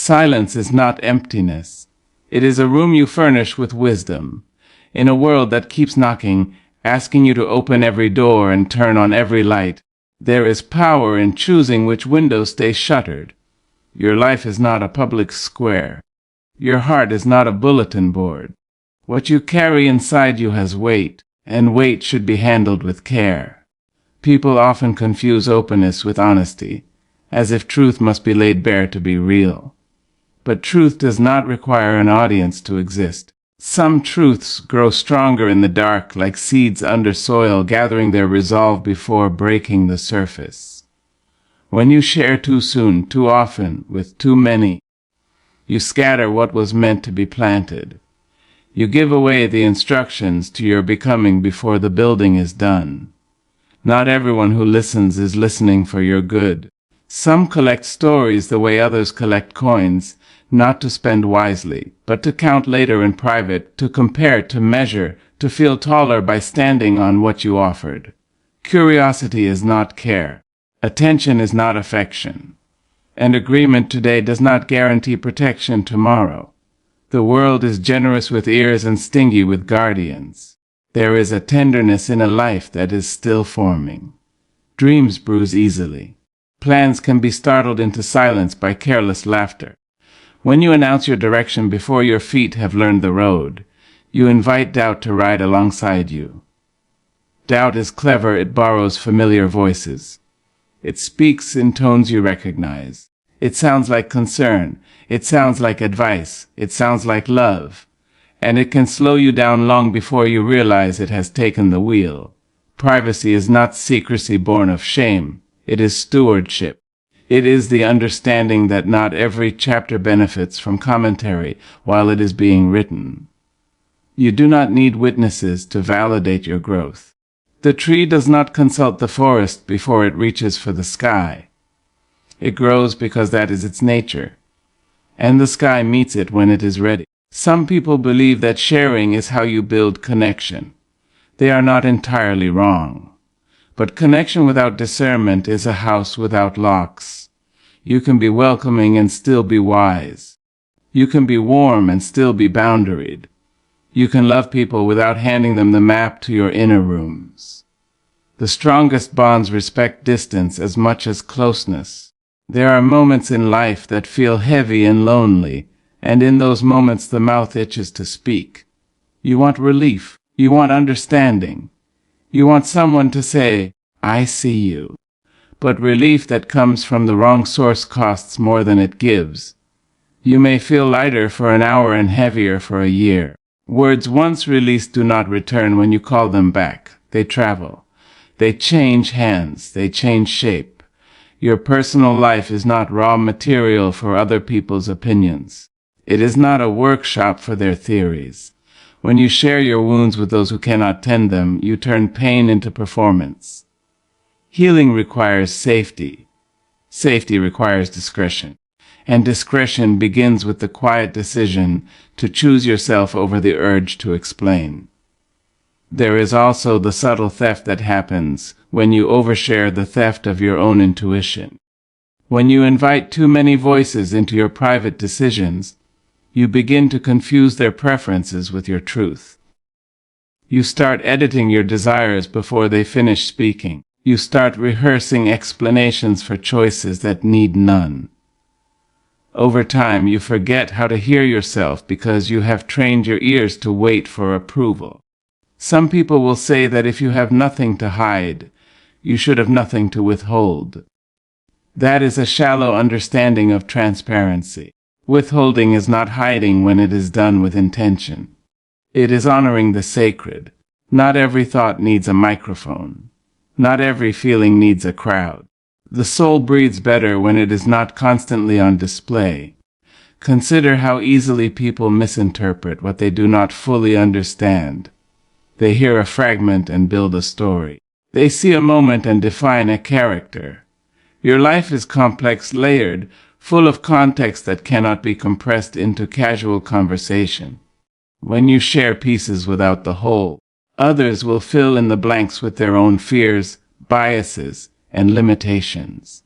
Silence is not emptiness. It is a room you furnish with wisdom. In a world that keeps knocking, asking you to open every door and turn on every light, there is power in choosing which windows stay shuttered. Your life is not a public square. Your heart is not a bulletin board. What you carry inside you has weight, and weight should be handled with care. People often confuse openness with honesty, as if truth must be laid bare to be real. But truth does not require an audience to exist. Some truths grow stronger in the dark, like seeds under soil, gathering their resolve before breaking the surface. When you share too soon, too often, with too many, you scatter what was meant to be planted. You give away the instructions to your becoming before the building is done. Not everyone who listens is listening for your good. Some collect stories the way others collect coins, not to spend wisely, but to count later in private, to compare, to measure, to feel taller by standing on what you offered. Curiosity is not care. Attention is not affection. And agreement today does not guarantee protection tomorrow. The world is generous with ears and stingy with guardians. There is a tenderness in a life that is still forming. Dreams bruise easily. Plans can be startled into silence by careless laughter. When you announce your direction before your feet have learned the road, you invite doubt to ride alongside you. Doubt is clever, it borrows familiar voices. It speaks in tones you recognize. It sounds like concern, it sounds like advice, it sounds like love, and it can slow you down long before you realize it has taken the wheel. Privacy is not secrecy born of shame, it is stewardship. It is the understanding that not every chapter benefits from commentary while it is being written. You do not need witnesses to validate your growth. The tree does not consult the forest before it reaches for the sky. It grows because that is its nature, and the sky meets it when it is ready. Some people believe that sharing is how you build connection. They are not entirely wrong. But connection without discernment is a house without locks. You can be welcoming and still be wise. You can be warm and still be boundaried. You can love people without handing them the map to your inner rooms. The strongest bonds respect distance as much as closeness. There are moments in life that feel heavy and lonely, and in those moments the mouth itches to speak. You want relief. You want understanding. You want someone to say, "I see you." But relief that comes from the wrong source costs more than it gives. You may feel lighter for an hour and heavier for a year. Words once released do not return when you call them back. They travel. They change hands. They change shape. Your personal life is not raw material for other people's opinions. It is not a workshop for their theories. When you share your wounds with those who cannot tend them, you turn pain into performance. Healing requires safety. Safety requires discretion. And discretion begins with the quiet decision to choose yourself over the urge to explain. There is also the subtle theft that happens when you overshare, the theft of your own intuition. When you invite too many voices into your private decisions, you begin to confuse their preferences with your truth. You start editing your desires before they finish speaking. You start rehearsing explanations for choices that need none. Over time, you forget how to hear yourself because you have trained your ears to wait for approval. Some people will say that if you have nothing to hide, you should have nothing to withhold. That is a shallow understanding of transparency. Withholding is not hiding when it is done with intention. It is honoring the sacred. Not every thought needs a microphone. Not every feeling needs a crowd. The soul breathes better when it is not constantly on display. Consider how easily people misinterpret what they do not fully understand. They hear a fragment and build a story. They see a moment and define a character. Your life is complex, layered, full of context that cannot be compressed into casual conversation. When you share pieces without the whole, others will fill in the blanks with their own fears, biases, and limitations.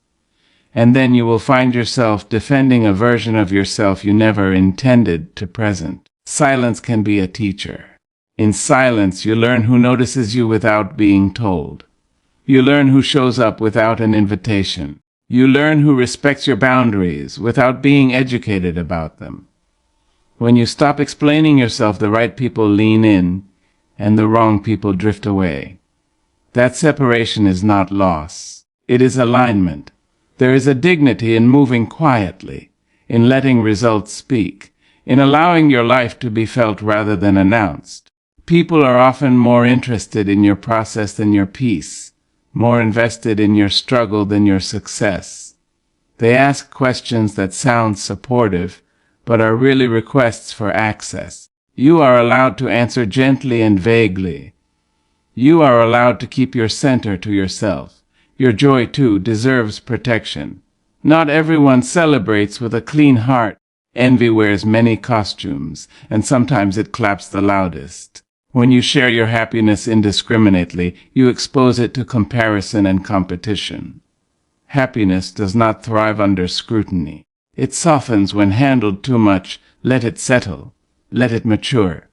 and then you will find yourself defending a version of yourself you never intended to present. Silence can be a teacher. In silence, you learn who notices you without being told. You learn who shows up without an invitation. You learn who respects your boundaries without being educated about them. When you stop explaining yourself, the right people lean in, and the wrong people drift away. That separation is not loss. It is alignment. There is a dignity in moving quietly, in letting results speak, in allowing your life to be felt rather than announced. People are often more interested in your process than your peace, more invested in your struggle than your success. They ask questions that sound supportive, but are really requests for access. You are allowed to answer gently and vaguely. You are allowed to keep your center to yourself. Your joy, too, deserves protection. Not everyone celebrates with a clean heart. Envy wears many costumes, and sometimes it claps the loudest. When you share your happiness indiscriminately, you expose it to comparison and competition. Happiness does not thrive under scrutiny. It softens when handled too much. Let it settle. Let it mature.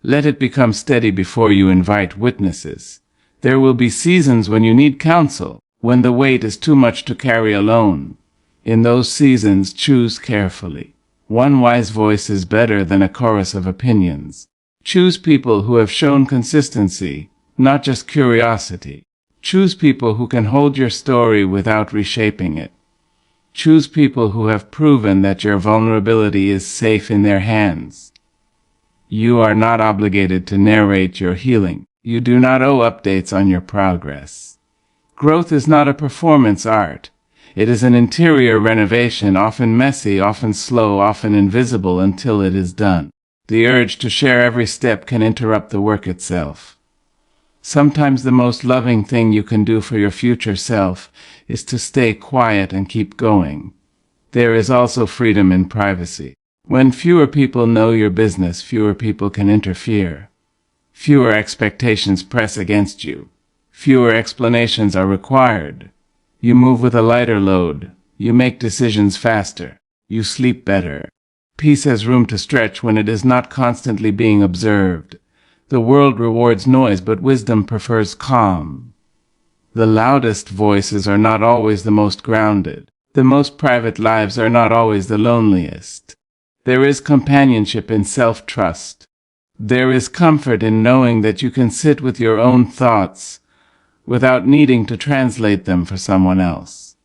Let it become steady before you invite witnesses. There will be seasons when you need counsel, when the weight is too much to carry alone. In those seasons, choose carefully. One wise voice is better than a chorus of opinions. Choose people who have shown consistency, not just curiosity. Choose people who can hold your story without reshaping it. Choose people who have proven that your vulnerability is safe in their hands. You are not obligated to narrate your healing. You do not owe updates on your progress. Growth is not a performance art. It is an interior renovation, often messy, often slow, often invisible until it is done. The urge to share every step can interrupt the work itself. Sometimes the most loving thing you can do for your future self is to stay quiet and keep going. There is also freedom in privacy. When fewer people know your business, fewer people can interfere. Fewer expectations press against you. Fewer explanations are required. You move with a lighter load. You make decisions faster. You sleep better. Peace has room to stretch when it is not constantly being observed. The world rewards noise, but wisdom prefers calm. The loudest voices are not always the most grounded. The most private lives are not always the loneliest. There is companionship in self-trust. There is comfort in knowing that you can sit with your own thoughts without needing to translate them for someone else.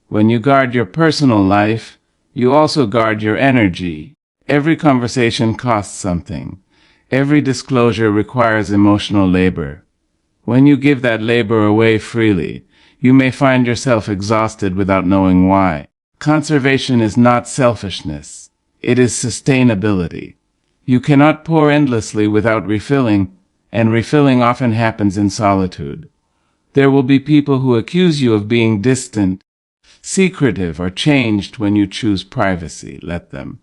When you guard your personal life, you also guard your energy. Every conversation costs something. Every disclosure requires emotional labor. When you give that labor away freely, you may find yourself exhausted without knowing why. Conservation is not selfishness. It is sustainability. You cannot pour endlessly without refilling, and refilling often happens in solitude. There will be people who accuse you of being distant, secretive, or changed when you choose privacy. Let them.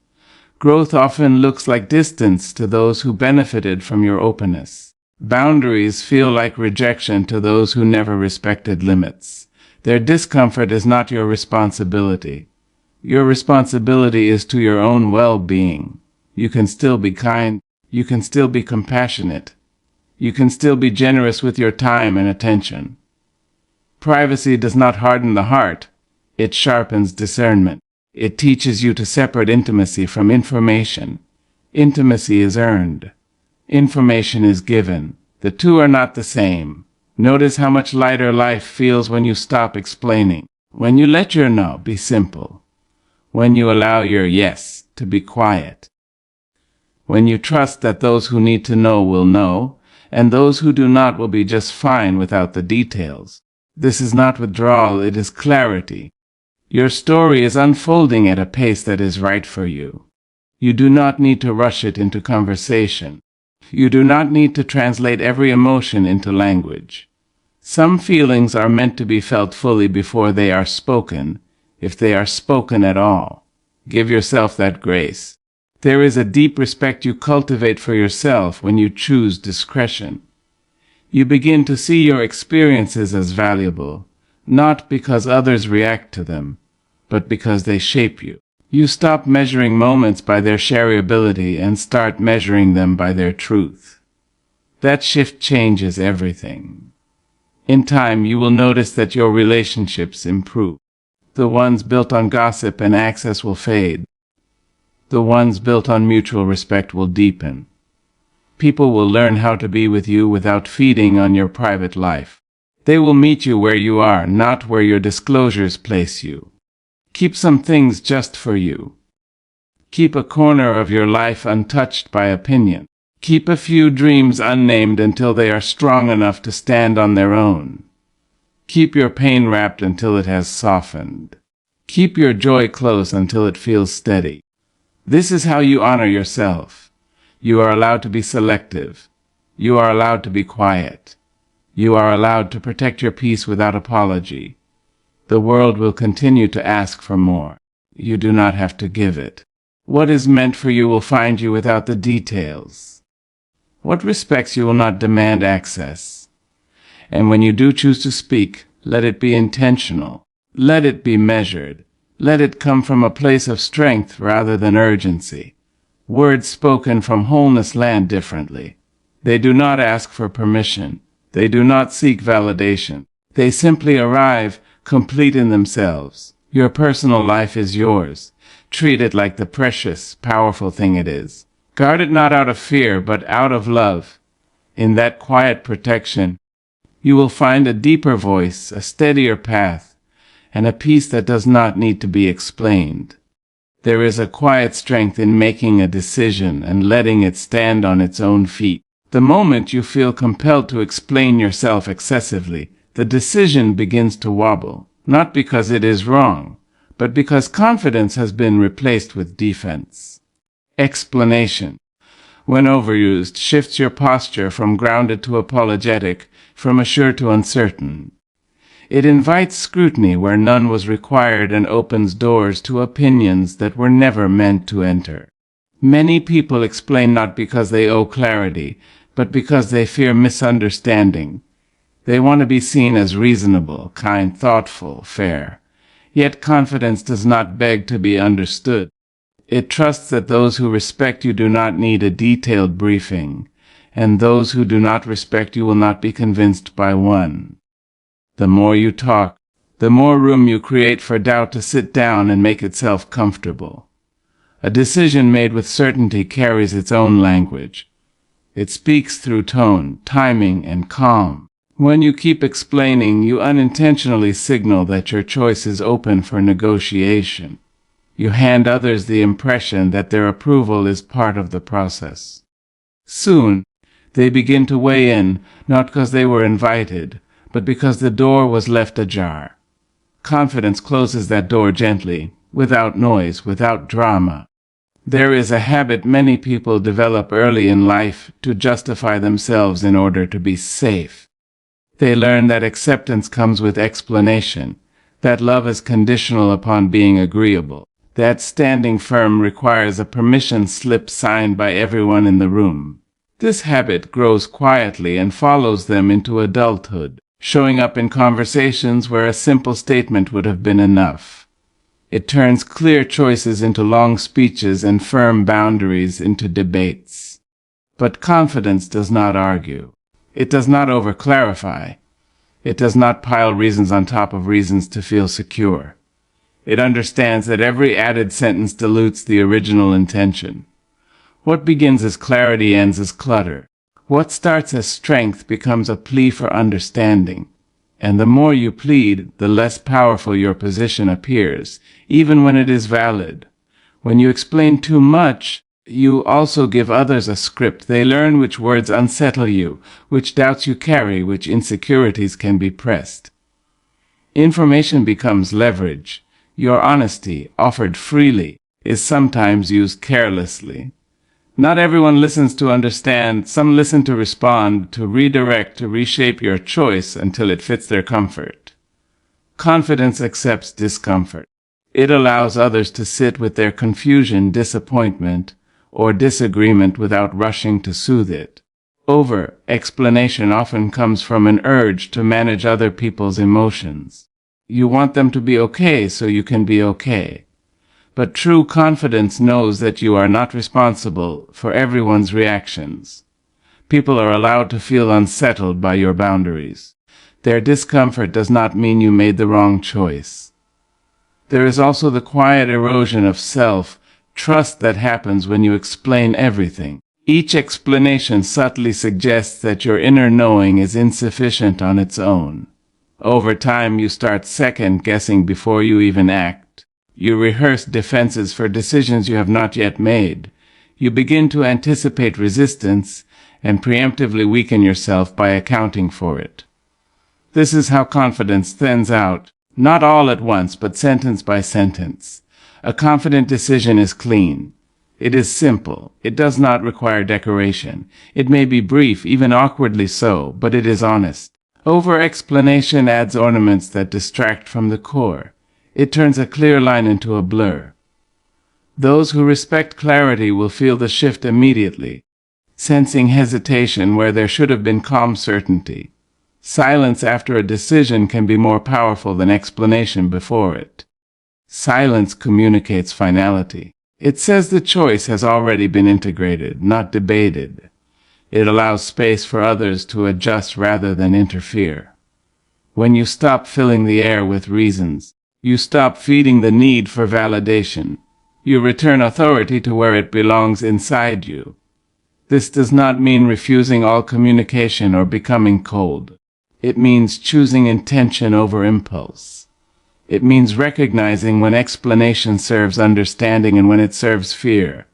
Growth often looks like distance to those who benefited from your openness. Boundaries feel like rejection to those who never respected limits. Their discomfort is not your responsibility. Your responsibility is to your own well-being. You can still be kind. You can still be compassionate. You can still be generous with your time and attention. Privacy does not harden the heart. It sharpens discernment. It teaches you to separate intimacy from information. Intimacy is earned. Information is given. The two are not the same. Notice how much lighter life feels when you stop explaining. When you let your no be simple. When you allow your yes to be quiet. When you trust that those who need to know will know, and those who do not will be just fine without the details. This is not withdrawal, it is clarity. Your story is unfolding at a pace that is right for you. You do not need to rush it into conversation. You do not need to translate every emotion into language. Some feelings are meant to be felt fully before they are spoken, if they are spoken at all. Give yourself that grace. There is a deep respect you cultivate for yourself when you choose discretion. You begin to see your experiences as valuable, not because others react to them, but because they shape you. You stop measuring moments by their shareability and start measuring them by their truth. That shift changes everything. In time, you will notice that your relationships improve. The ones built on gossip and access will fade. The ones built on mutual respect will deepen. People will learn how to be with you without feeding on your private life. They will meet you where you are, not where your disclosures place you. Keep some things just for you. Keep a corner of your life untouched by opinion. Keep a few dreams unnamed until they are strong enough to stand on their own. Keep your pain wrapped until it has softened. Keep your joy close until it feels steady. This is how you honor yourself. You are allowed to be selective. You are allowed to be quiet. You are allowed to protect your peace without apology. The world will continue to ask for more. You do not have to give it. What is meant for you will find you without the details. What respects you will not demand access. And when you do choose to speak, let it be intentional. Let it be measured. Let it come from a place of strength rather than urgency. Words spoken from wholeness land differently. They do not ask for permission. They do not seek validation. They simply arrive, complete in themselves. Your personal life is yours. Treat it like the precious, powerful thing it is. Guard it not out of fear, but out of love. In that quiet protection, you will find a deeper voice, a steadier path, and a peace that does not need to be explained. There is a quiet strength in making a decision and letting it stand on its own feet. The moment you feel compelled to explain yourself excessively, the decision begins to wobble, not because it is wrong, but because confidence has been replaced with defense. Explanation, when overused, shifts your posture from grounded to apologetic, from assured to uncertain. It invites scrutiny where none was required and opens doors to opinions that were never meant to enter. Many people explain not because they owe clarity, but because they fear misunderstanding. They want to be seen as reasonable, kind, thoughtful, fair. Yet confidence does not beg to be understood. It trusts that those who respect you do not need a detailed briefing, and those who do not respect you will not be convinced by one. The more you talk, the more room you create for doubt to sit down and make itself comfortable. A decision made with certainty carries its own language. It speaks through tone, timing, and calm. When you keep explaining, you unintentionally signal that your choice is open for negotiation. You hand others the impression that their approval is part of the process. Soon, they begin to weigh in, not because they were invited, but because the door was left ajar. Confidence closes that door gently, without noise, without drama. There is a habit many people develop early in life to justify themselves in order to be safe. They learn that acceptance comes with explanation, that love is conditional upon being agreeable, that standing firm requires a permission slip signed by everyone in the room. This habit grows quietly and follows them into adulthood, showing up in conversations where a simple statement would have been enough. It turns clear choices into long speeches and firm boundaries into debates. But confidence does not argue. It does not over-clarify. It does not pile reasons on top of reasons to feel secure. It understands that every added sentence dilutes the original intention. What begins as clarity ends as clutter. What starts as strength becomes a plea for understanding. And the more you plead, the less powerful your position appears, even when it is valid. When you explain too much, you also give others a script. They learn which words unsettle you, which doubts you carry, which insecurities can be pressed. Information becomes leverage. Your honesty, offered freely, is sometimes used carelessly. Not everyone listens to understand. Some listen to respond, to redirect, to reshape your choice until it fits their comfort. Confidence accepts discomfort. It allows others to sit with their confusion, disappointment, or disagreement without rushing to soothe it. Over-explanation often comes from an urge to manage other people's emotions. You want them to be okay so you can be okay. But true confidence knows that you are not responsible for everyone's reactions. People are allowed to feel unsettled by your boundaries. Their discomfort does not mean you made the wrong choice. There is also the quiet erosion of self-trust that happens when you explain everything. Each explanation subtly suggests that your inner knowing is insufficient on its own. Over time, you start second-guessing before you even act. You rehearse defenses for decisions you have not yet made. You begin to anticipate resistance and preemptively weaken yourself by accounting for it. This is how confidence thins out, not all at once, but sentence by sentence. A confident decision is clean. It is simple. It does not require decoration. It may be brief, even awkwardly so, but it is honest. Over-explanation adds ornaments that distract from the core. It turns a clear line into a blur. Those who respect clarity will feel the shift immediately, sensing hesitation where there should have been calm certainty. Silence after a decision can be more powerful than explanation before it. Silence communicates finality. It says the choice has already been integrated, not debated. It allows space for others to adjust rather than interfere. When you stop filling the air with reasons, you stop feeding the need for validation. You return authority to where it belongs, inside you. This does not mean refusing all communication or becoming cold. It means choosing intention over impulse. It means recognizing when explanation serves understanding and when it serves fear.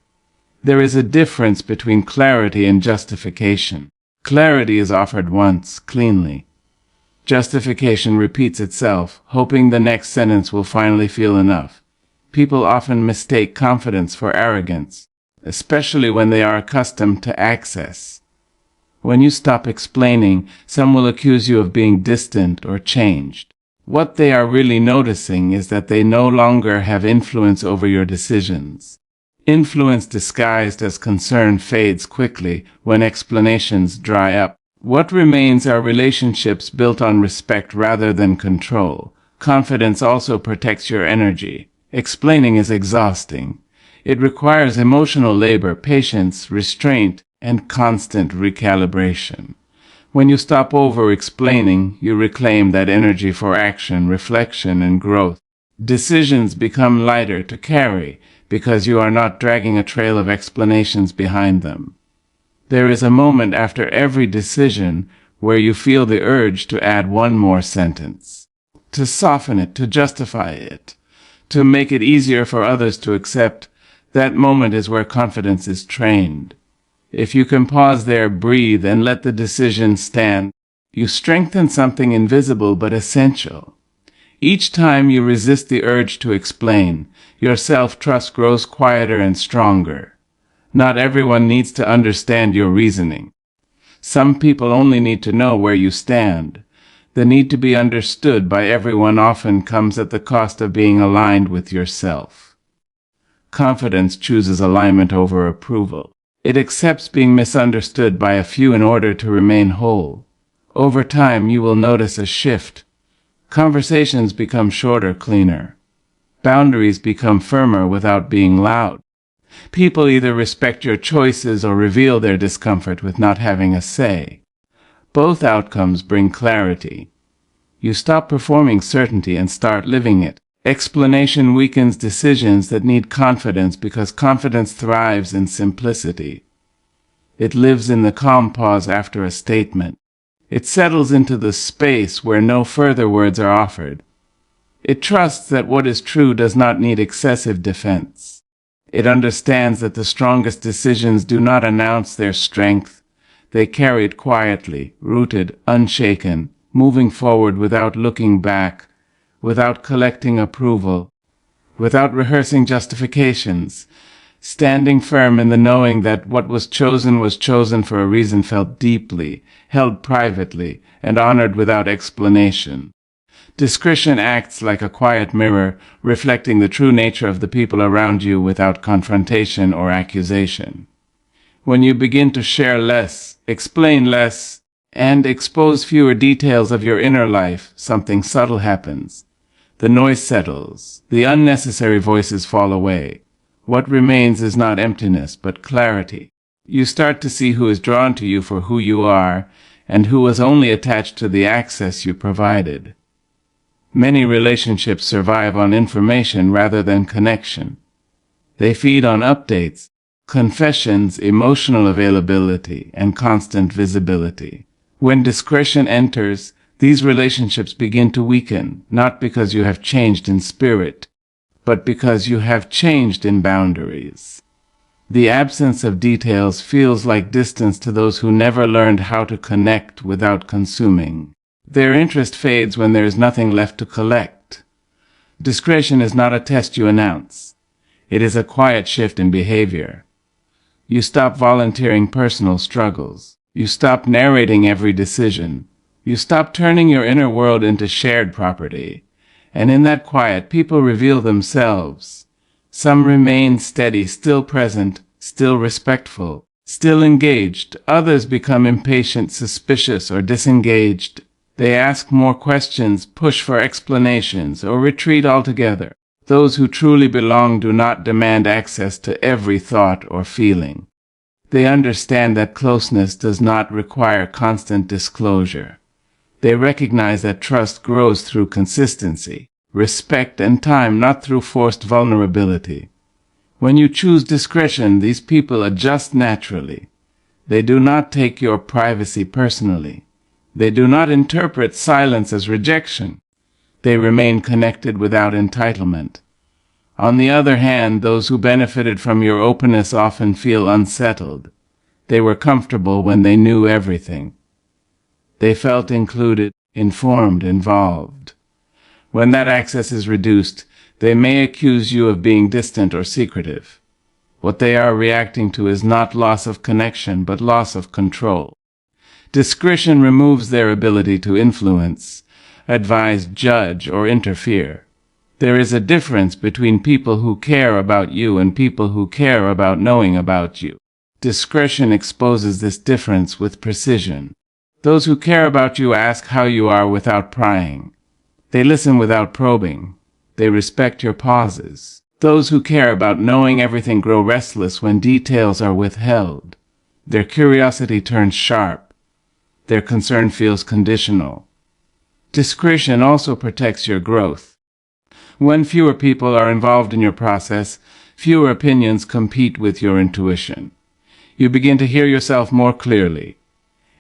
There is a difference between clarity and justification. Clarity is offered once, cleanly. Justification repeats itself, hoping the next sentence will finally feel enough. People often mistake confidence for arrogance, especially when they are accustomed to access. When you stop explaining, some will accuse you of being distant or changed. What they are really noticing is that they no longer have influence over your decisions. Influence disguised as concern fades quickly when explanations dry up. What remains are relationships built on respect rather than control. Confidence also protects your energy. Explaining is exhausting. It requires emotional labor, patience, restraint, and constant recalibration. When you stop over-explaining, you reclaim that energy for action, reflection, and growth. Decisions become lighter to carry because you are not dragging a trail of explanations behind them. There is a moment after every decision where you feel the urge to add one more sentence, to soften it, to justify it, to make it easier for others to accept. That moment is where confidence is trained. If you can pause there, breathe, and let the decision stand, you strengthen something invisible but essential. Each time you resist the urge to explain, your self-trust grows quieter and stronger. Not everyone needs to understand your reasoning. Some people only need to know where you stand. The need to be understood by everyone often comes at the cost of being aligned with yourself. Confidence chooses alignment over approval. It accepts being misunderstood by a few in order to remain whole. Over time, you will notice a shift. Conversations become shorter, cleaner. Boundaries become firmer without being loud. People either respect your choices or reveal their discomfort with not having a say. Both outcomes bring clarity. You stop performing certainty and start living it. Explanation weakens decisions that need confidence because confidence thrives in simplicity. It lives in the calm pause after a statement. It settles into the space where no further words are offered. It trusts that what is true does not need excessive defense. It understands that the strongest decisions do not announce their strength. They carry it quietly, rooted, unshaken, moving forward without looking back, without collecting approval, without rehearsing justifications, standing firm in the knowing that what was chosen for a reason, felt deeply, held privately, and honored without explanation. Discretion acts like a quiet mirror, reflecting the true nature of the people around you without confrontation or accusation. When you begin to share less, explain less, and expose fewer details of your inner life, something subtle happens. The noise settles. The unnecessary voices fall away. What remains is not emptiness, but clarity. You start to see who is drawn to you for who you are, and who was only attached to the access you provided. Many relationships survive on information rather than connection. They feed on updates, confessions, emotional availability, and constant visibility. When discretion enters, these relationships begin to weaken, not because you have changed in spirit, but because you have changed in boundaries. The absence of details feels like distance to those who never learned how to connect without consuming. Their interest fades when there is nothing left to collect. Discretion is not a test you announce. It is a quiet shift in behavior. You stop volunteering personal struggles. You stop narrating every decision. You stop turning your inner world into shared property. And in that quiet, people reveal themselves. Some remain steady, still present, still respectful, still engaged. Others become impatient, suspicious, or disengaged. They ask more questions, push for explanations, or retreat altogether. Those who truly belong do not demand access to every thought or feeling. They understand that closeness does not require constant disclosure. They recognize that trust grows through consistency, respect, and time, not through forced vulnerability. When you choose discretion, these people adjust naturally. They do not take your privacy personally. They do not interpret silence as rejection. They remain connected without entitlement. On the other hand, those who benefited from your openness often feel unsettled. They were comfortable when they knew everything. They felt included, informed, involved. When that access is reduced, they may accuse you of being distant or secretive. What they are reacting to is not loss of connection, but loss of control. Discretion removes their ability to influence, advise, judge, or interfere. There is a difference between people who care about you and people who care about knowing about you. Discretion exposes this difference with precision. Those who care about you ask how you are without prying. They listen without probing. They respect your pauses. Those who care about knowing everything grow restless when details are withheld. Their curiosity turns sharp. Their concern feels conditional. Discretion also protects your growth. When fewer people are involved in your process, fewer opinions compete with your intuition. You begin to hear yourself more clearly.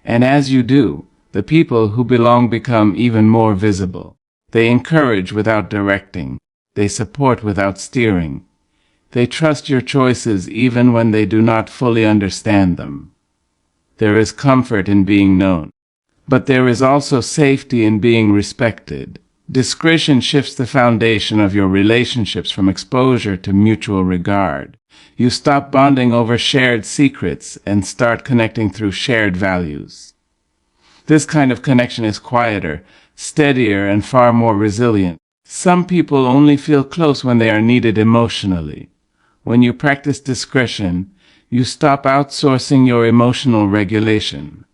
And as you do, the people who belong become even more visible. They encourage without directing. They support without steering. They trust your choices even when they do not fully understand them. There is comfort in being known. But there is also safety in being respected. Discretion shifts the foundation of your relationships from exposure to mutual regard. You stop bonding over shared secrets and start connecting through shared values. This kind of connection is quieter, steadier, and far more resilient. Some people only feel close when they are needed emotionally. When you practice discretion, you stop outsourcing your emotional regulation.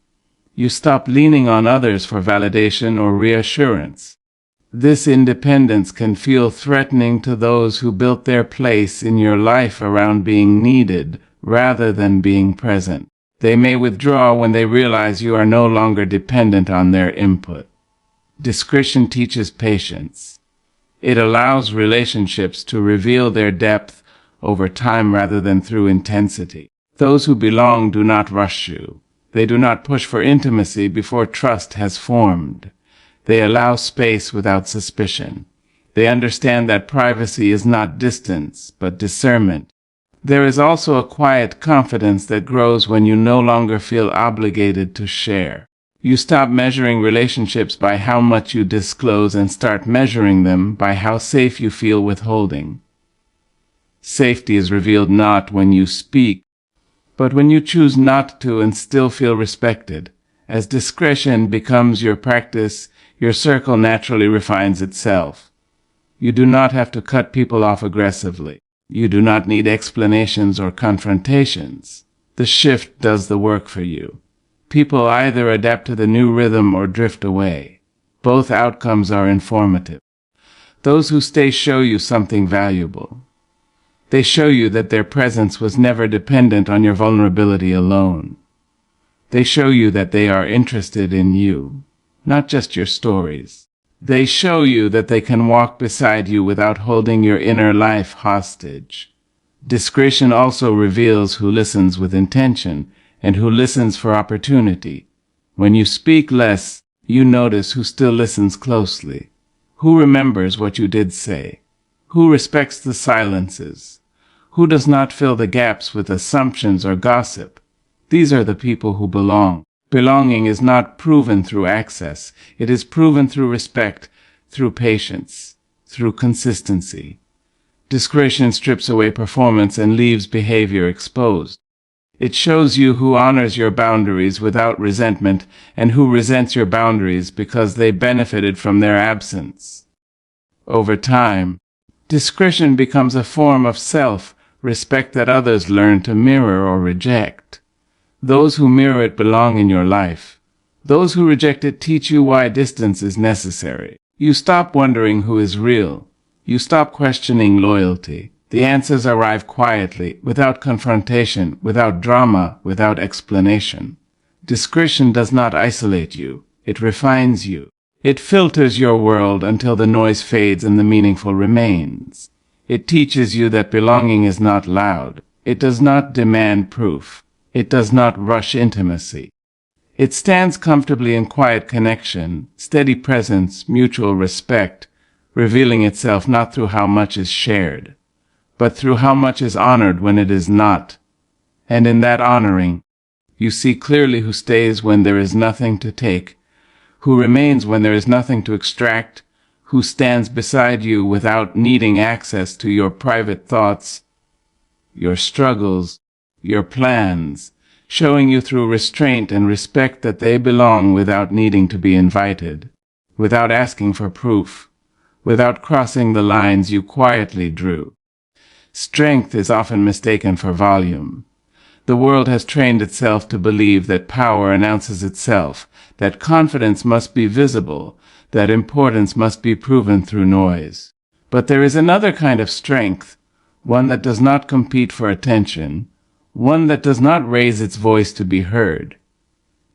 You stop leaning on others for validation or reassurance. This independence can feel threatening to those who built their place in your life around being needed rather than being present. They may withdraw when they realize you are no longer dependent on their input. Discretion teaches patience. It allows relationships to reveal their depth over time rather than through intensity. Those who belong do not rush you. They do not push for intimacy before trust has formed. They allow space without suspicion. They understand that privacy is not distance, but discernment. There is also a quiet confidence that grows when you no longer feel obligated to share. You stop measuring relationships by how much you disclose and start measuring them by how safe you feel withholding. Safety is revealed not when you speak, but when you choose not to and still feel respected. As discretion becomes your practice, your circle naturally refines itself. You do not have to cut people off aggressively. You do not need explanations or confrontations. The shift does the work for you. People either adapt to the new rhythm or drift away. Both outcomes are informative. Those who stay show you something valuable. They show you that their presence was never dependent on your vulnerability alone. They show you that they are interested in you, not just your stories. They show you that they can walk beside you without holding your inner life hostage. Discretion also reveals who listens with intention and who listens for opportunity. When you speak less, you notice who still listens closely, who remembers what you did say, who respects the silences, who does not fill the gaps with assumptions or gossip. These are the people who belong. Belonging is not proven through access. It is proven through respect, through patience, through consistency. Discretion strips away performance and leaves behavior exposed. It shows you who honors your boundaries without resentment and who resents your boundaries because they benefited from their absence. Over time, discretion becomes a form of self-respect that others learn to mirror or reject. Those who mirror it belong in your life. Those who reject it teach you why distance is necessary. You stop wondering who is real. You stop questioning loyalty. The answers arrive quietly, without confrontation, without drama, without explanation. Discretion does not isolate you. It refines you. It filters your world until the noise fades and the meaningful remains. It teaches you that belonging is not loud. It does not demand proof. It does not rush intimacy. It stands comfortably in quiet connection, steady presence, mutual respect, revealing itself not through how much is shared, but through how much is honored when it is not. And in that honoring, you see clearly who stays when there is nothing to take, who remains when there is nothing to extract, who stands beside you without needing access to your private thoughts, your struggles, your plans, showing you through restraint and respect that they belong without needing to be invited, without asking for proof, without crossing the lines you quietly drew. Strength is often mistaken for volume. The world has trained itself to believe that power announces itself, that confidence must be visible, that importance must be proven through noise. But there is another kind of strength, one that does not compete for attention, one that does not raise its voice to be heard.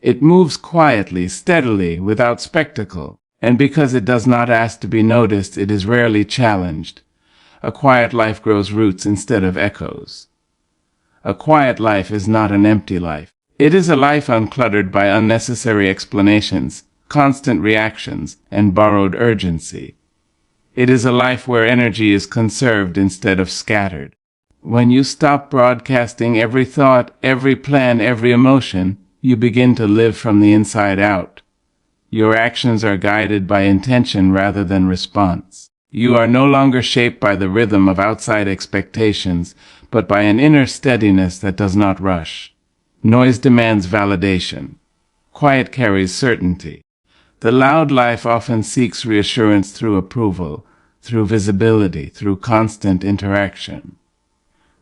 It moves quietly, steadily, without spectacle, and because it does not ask to be noticed, it is rarely challenged. A quiet life grows roots instead of echoes. A quiet life is not an empty life. It is a life uncluttered by unnecessary explanations, constant reactions, and borrowed urgency. It is a life where energy is conserved instead of scattered. When you stop broadcasting every thought, every plan, every emotion, you begin to live from the inside out. Your actions are guided by intention rather than response. You are no longer shaped by the rhythm of outside expectations, but by an inner steadiness that does not rush. Noise demands validation. Quiet carries certainty. The loud life often seeks reassurance through approval, through visibility, through constant interaction.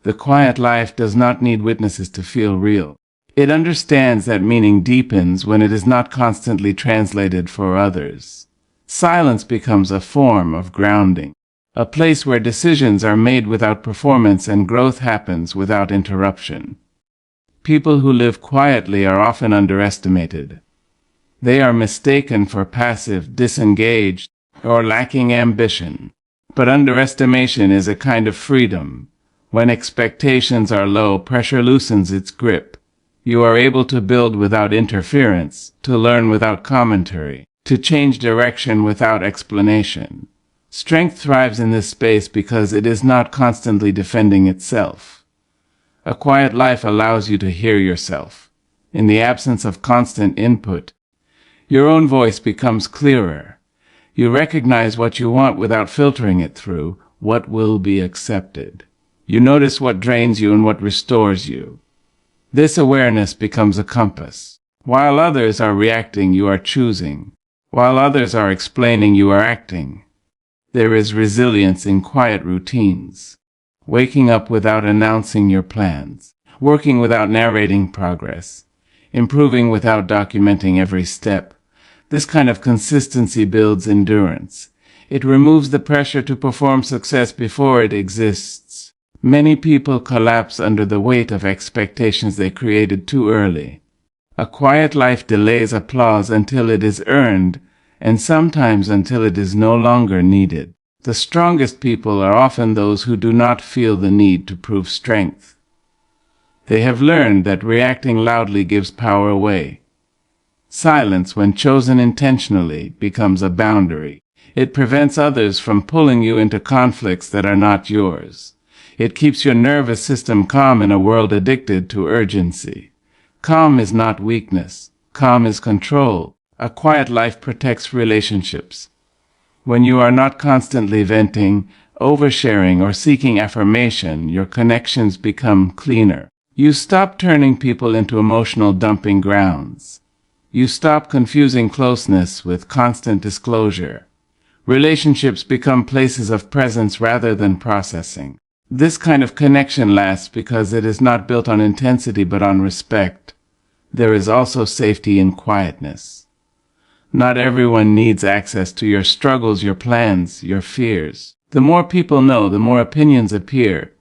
The quiet life does not need witnesses to feel real. It understands that meaning deepens when it is not constantly translated for others. Silence becomes a form of grounding, a place where decisions are made without performance and growth happens without interruption. People who live quietly are often underestimated. They are mistaken for passive, disengaged, or lacking ambition. But underestimation is a kind of freedom. When expectations are low, pressure loosens its grip. You are able to build without interference, to learn without commentary, to change direction without explanation. Strength thrives in this space because it is not constantly defending itself. A quiet life allows you to hear yourself. In the absence of constant input, your own voice becomes clearer. You recognize what you want without filtering it through what will be accepted. You notice what drains you and what restores you. This awareness becomes a compass. While others are reacting, you are choosing. While others are explaining, you are acting. There is resilience in quiet routines. Waking up without announcing your plans. Working without narrating progress. Improving without documenting every step. This kind of consistency builds endurance. It removes the pressure to perform success before it exists. Many people collapse under the weight of expectations they created too early. A quiet life delays applause until it is earned, and sometimes until it is no longer needed. The strongest people are often those who do not feel the need to prove strength. They have learned that reacting loudly gives power away. Silence, when chosen intentionally, becomes a boundary. It prevents others from pulling you into conflicts that are not yours. It keeps your nervous system calm in a world addicted to urgency. Calm is not weakness. Calm is control. A quiet life protects relationships. When you are not constantly venting, oversharing, or seeking affirmation, your connections become cleaner. You stop turning people into emotional dumping grounds. You stop confusing closeness with constant disclosure. Relationships become places of presence rather than processing. This kind of connection lasts because it is not built on intensity but on respect. There is also safety in quietness. Not everyone needs access to your struggles, your plans, your fears. The more people know, the more opinions appear.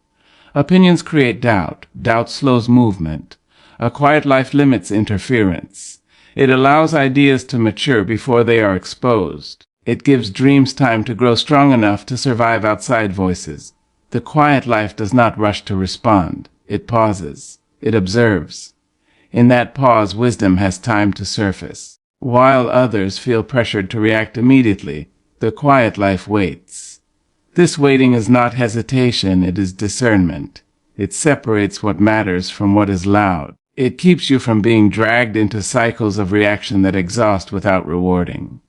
Opinions create doubt. Doubt slows movement. A quiet life limits interference. It allows ideas to mature before they are exposed. It gives dreams time to grow strong enough to survive outside voices. The quiet life does not rush to respond. It pauses. It observes. In that pause, wisdom has time to surface. While others feel pressured to react immediately, the quiet life waits. This waiting is not hesitation, it is discernment. It separates what matters from what is loud. It keeps you from being dragged into cycles of reaction that exhaust without rewarding.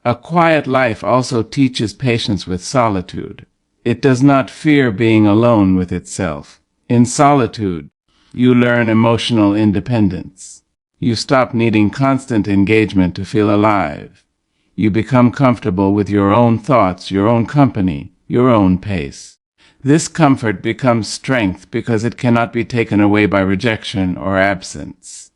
A quiet life also teaches patience with solitude. It does not fear being alone with itself. In solitude, you learn emotional independence. You stop needing constant engagement to feel alive. You become comfortable with your own thoughts, your own company, your own pace. This comfort becomes strength because it cannot be taken away by rejection or absence.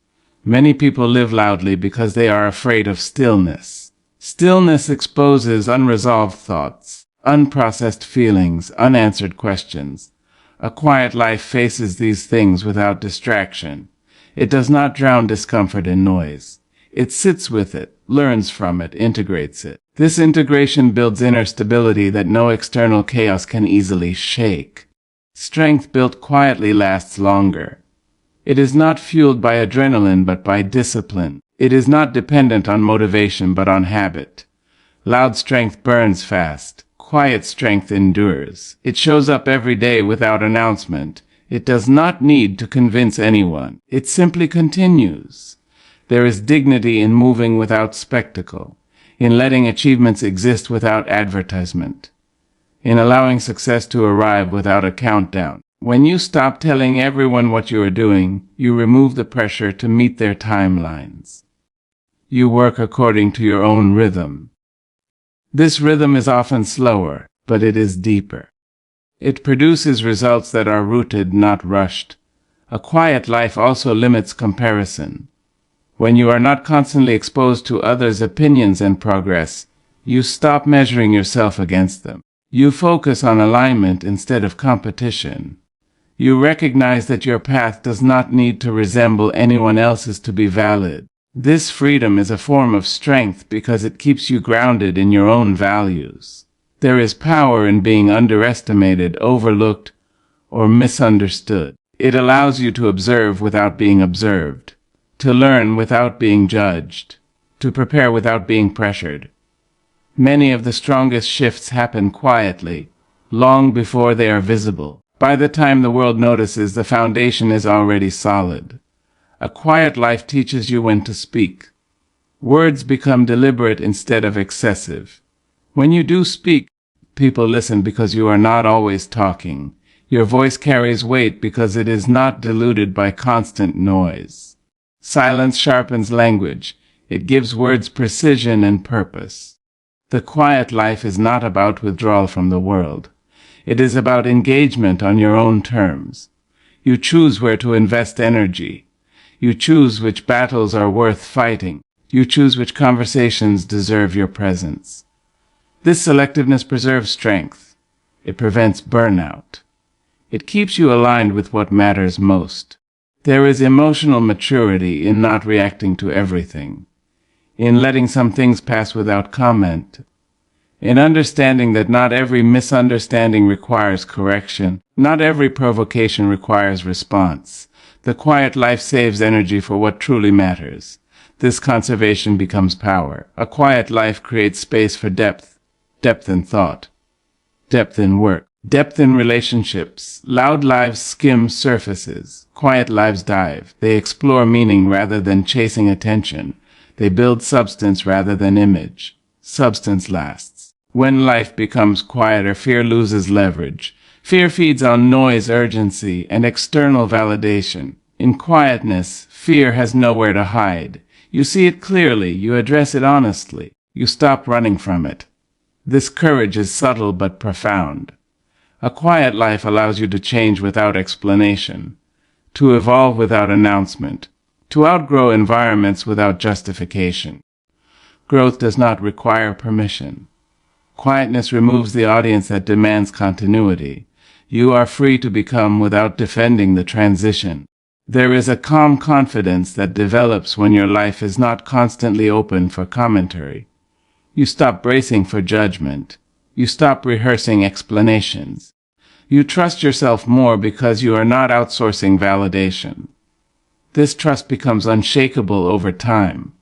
Many people live loudly because they are afraid of stillness. Stillness exposes unresolved thoughts, unprocessed feelings, unanswered questions. A quiet life faces these things without distraction. It does not drown discomfort in noise. It sits with it, learns from it, integrates it. This integration builds inner stability that no external chaos can easily shake. Strength built quietly lasts longer. It is not fueled by adrenaline but by discipline. It is not dependent on motivation but on habit. Loud strength burns fast. Quiet strength endures. It shows up every day without announcement. It does not need to convince anyone. It simply continues. There is dignity in moving without spectacle, in letting achievements exist without advertisement, in allowing success to arrive without a countdown. When you stop telling everyone what you are doing, you remove the pressure to meet their timelines. You work according to your own rhythm. This rhythm is often slower, but it is deeper. It produces results that are rooted, not rushed. A quiet life also limits comparison. When you are not constantly exposed to others' opinions and progress, you stop measuring yourself against them. You focus on alignment instead of competition. You recognize that your path does not need to resemble anyone else's to be valid. This freedom is a form of strength because it keeps you grounded in your own values. There is power in being underestimated, overlooked, or misunderstood. It allows you to observe without being observed, to learn without being judged, to prepare without being pressured. Many of the strongest shifts happen quietly, long before they are visible. By the time the world notices, the foundation is already solid. A quiet life teaches you when to speak. Words become deliberate instead of excessive. When you do speak, people listen because you are not always talking. Your voice carries weight because it is not diluted by constant noise. Silence sharpens language. It gives words precision and purpose. The quiet life is not about withdrawal from the world. It is about engagement on your own terms. You choose where to invest energy. You choose which battles are worth fighting. You choose which conversations deserve your presence. This selectiveness preserves strength. It prevents burnout. It keeps you aligned with what matters most. There is emotional maturity in not reacting to everything, in letting some things pass without comment, in understanding that not every misunderstanding requires correction, not every provocation requires response. The quiet life saves energy for what truly matters. This conservation becomes power. A quiet life creates space for depth, depth in thought, depth in work, depth in relationships. Loud lives skim surfaces. Quiet lives dive. They explore meaning rather than chasing attention. They build substance rather than image. Substance lasts. When life becomes quieter, fear loses leverage. Fear feeds on noise, urgency, and external validation. In quietness, fear has nowhere to hide. You see it clearly. You address it honestly. You stop running from it. This courage is subtle but profound. A quiet life allows you to change without explanation, to evolve without announcement, to outgrow environments without justification. Growth does not require permission. Quietness removes the audience that demands continuity. You are free to become without defending the transition. There is a calm confidence that develops when your life is not constantly open for commentary. You stop bracing for judgment. You stop rehearsing explanations. You trust yourself more because you are not outsourcing validation. This trust becomes unshakable over time.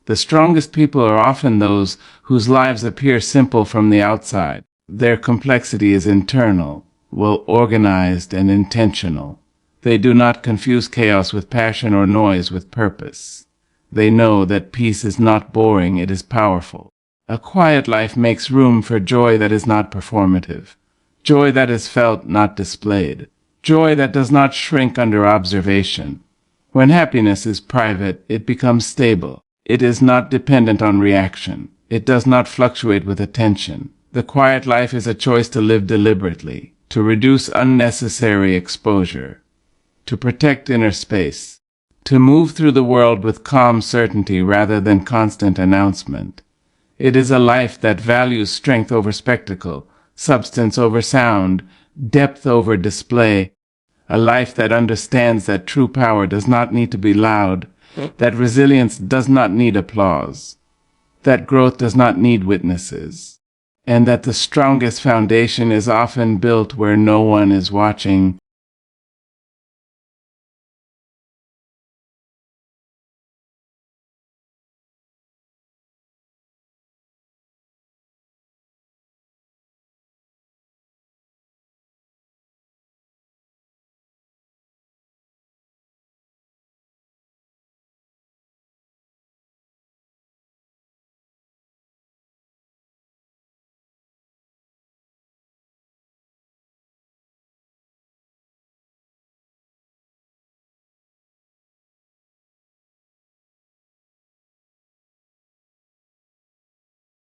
The strongest people are often those whose lives appear simple from the outside. Their complexity is internal, well organized and intentional. They do not confuse chaos with passion or noise with purpose. They know that peace is not boring, it is powerful. A quiet life makes room for joy that is not performative. Joy that is felt, not displayed. Joy that does not shrink under observation. When happiness is private, it becomes stable. It is not dependent on reaction. It does not fluctuate with attention. The quiet life is a choice to live deliberately, to reduce unnecessary exposure, to protect inner space, to move through the world with calm certainty rather than constant announcement. It is a life that values strength over spectacle, substance over sound, depth over display. A life that understands that true power does not need to be loud, that resilience does not need applause, that growth does not need witnesses, and that the strongest foundation is often built where no one is watching.